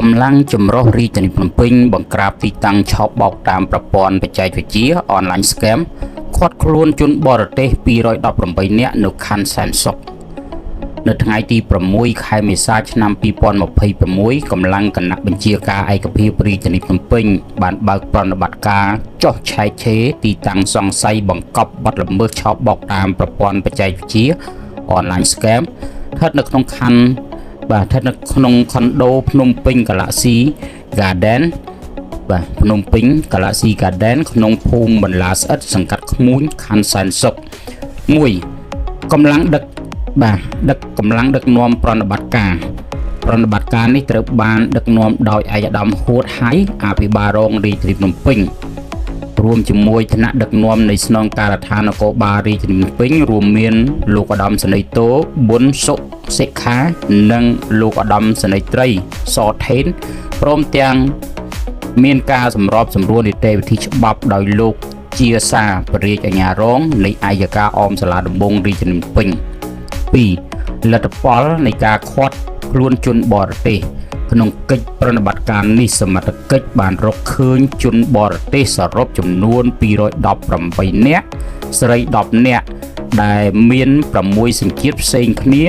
កម្លាំងចម្រុះរាជធានីភ្នំពេញបង្ក្រាបទីតាំងឆោបបោកតាមប្រព័ន្ធបច្ចេកវិទ្យា Online Scam ឃាត់ខ្លួនជនបរទេស218នាក់នៅខណ្ឌសែនសុខនៅថ្ងៃទី6ខែមេសាឆ្នាំ2026កម្លាំងគណៈបញ្ជាការឯកភាពរាជធានីភ្នំពេញបានបើកប្រតិបត្តិការចុះឆែកឆេរទីតាំងសង្ស័យបង្កប់បទល្មើសឆោបបោកតាមប្រព័ន្ធបច្ចេកវិទ្យា Online Scam ស្ថិតនៅក្នុងខណ្ឌស្ថិតនៅក្នុងខុនដូភ្នំពេញ Galaxy Garden ភ្នំពេញ Galaxy Garden ក្នុងភូមិបន្លាស្អិតសង្កាត់ខ្មួញខណ្ឌសែនសុខ 1. កម្លាំងដឹកនាំប្រតិបត្តិការនេះត្រូវបានដឹកនាំដោយឯកឧត្តមហួតហៃអភិបាលរងរាជធានីភ្នំពេញរួមជាមួយថ្នាក់ដឹកនាំនៃស្នងការដ្ឋាននគរបាលរាជធានីភ្នំពេញរួមមានលោកឧត្តមសេនីយ៍តូប៊ុនសុសិក្ខានិងលោកឧត្តមសេនីយ៍ត្រីសថេនព្រមទាំងមានការសម្របសម្រួលនីតិវិធីច្បាប់ដោយលោកជាសាបរាជអាជ្ញារងនៃអัยការអមសាលាដំបងរាជធានីភ្នំពេញ 2. លទ្ធផលនៃការឃាត់ខ្លួនជនបរទេសក្នុងកិច្ចប្រតិបត្តិការនេះសមត្ថកិច្ចបានរកឃើញជនបរទេសសរុបចំនួន218នាក់ស្រី10នាក់ដែលមាន6សញ្ជាតិផ្សេងគ្នា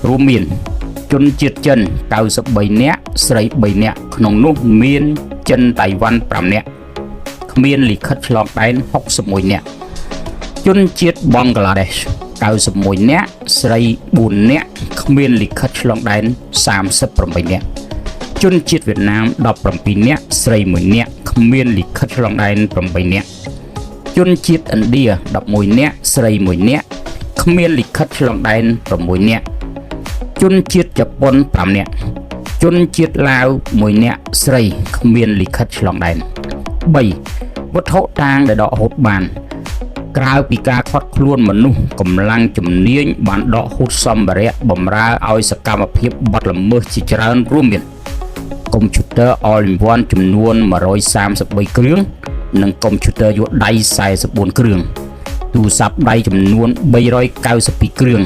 រួមមានជនជាតិចិន93នាក់ស្រី3នាក់ក្នុងនោះមានចិនតៃវ៉ាន់5នាក់គ្មានលិខិតឆ្លងដែន61នាក់ជនជាតិបង់ក្លាដេស91នាក់ស្រី4នាក់គ្មានលិខិតឆ្លងដែន38នាក់ជនជាតិវៀតណាម17នាក់ស្រី1នាក់គ្មានលិខិតឆ្លងដែន8នាក់ជនជាតិឥណ្ឌា11នាក់ស្រី1នាក់គ្មានលិខិតឆ្លងដែន6នាក់ជនជាតិជប៉ុន5នាក់ជនជាតិឡាវ1នាក់ស្រីគ្មានលិខិតឆ្លងដែន 3. វត្ថុតាងដែលដកហូតបានក្រៅពីការឃាត់ខ្លួនមនុស្សកម្លាំងជំនាញបានដកហូតសម្ភារៈបម្រើឲ្យសកម្មភាពបទល្មើសជាច្រើនរួមមានកុំព្យូទ័រ All in One ចំនួន133គ្រឿងនិងកុំព្យូទ័រយួរដៃ44គ្រឿងទូរស័ព្ទដៃចំនួន392គ្រឿង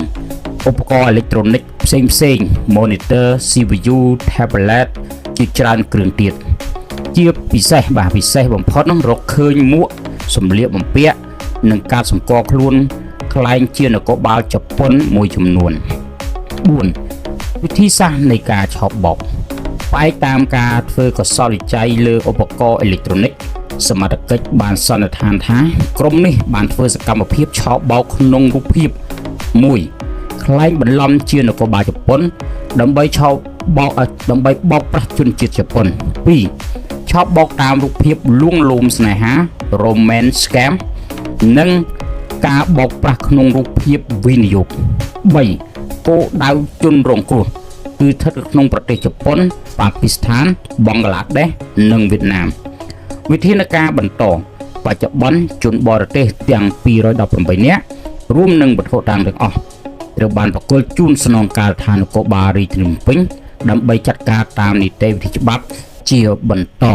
ឧបករណ៍អេឡិចត្រូនិកផ្សេង monitor CPU tablet ជាច្រើនគ្រឿងទៀតជាពិសេសបំផុតនឹងរកឃើញមួកសម្លៀកបំពាក់និងការសម្គាល់ខ្លួនខ្លែងជានគរបាលជប៉ុនមួយចំនួន 4. វិធីសាស្ត្រនៃការឆោបបោកផ្អែកតាមការធ្វើកសលវិច័យលើឧបករណ៍អេឡិចត្រូនិកសមត្ថកិច្ចបានសន្និដ្ឋានថាក្រុមនេះបានធ្វើសកម្មភាពឆោបបោកក្នុងរូបភាព 1. ខ្លែងបន្លំជានគរបាលជប៉ុនដើម្បីបោកប្រាស់ជនជាតិជប៉ុន 2. ឆោបបោកតាមរូបភាពលួងលោមស្នេហា Romance Scam និងការបោកប្រាស់ក្នុងរូបភាពវិនិយោគ 3. គោលដៅជនរងគ្រោះគឺស្ថិតក្នុងប្រទេសជប៉ុនប៉ាគីស្ថានបង់ក្លាដេសនិងវៀតណាមវិធានការបន្តបច្ចុប្បន្នជនបរទេសទាំង218នាក់រួមនឹងវត្ថុតាងទាំងអស់ត្រូវបានប្រគល់ជូនស្នងការដ្ឋាននគរបាលរាជធានីភ្នំពេញដើម្បីចាត់ការតាមនីតិវិធីច្បាប់ជាបន្ត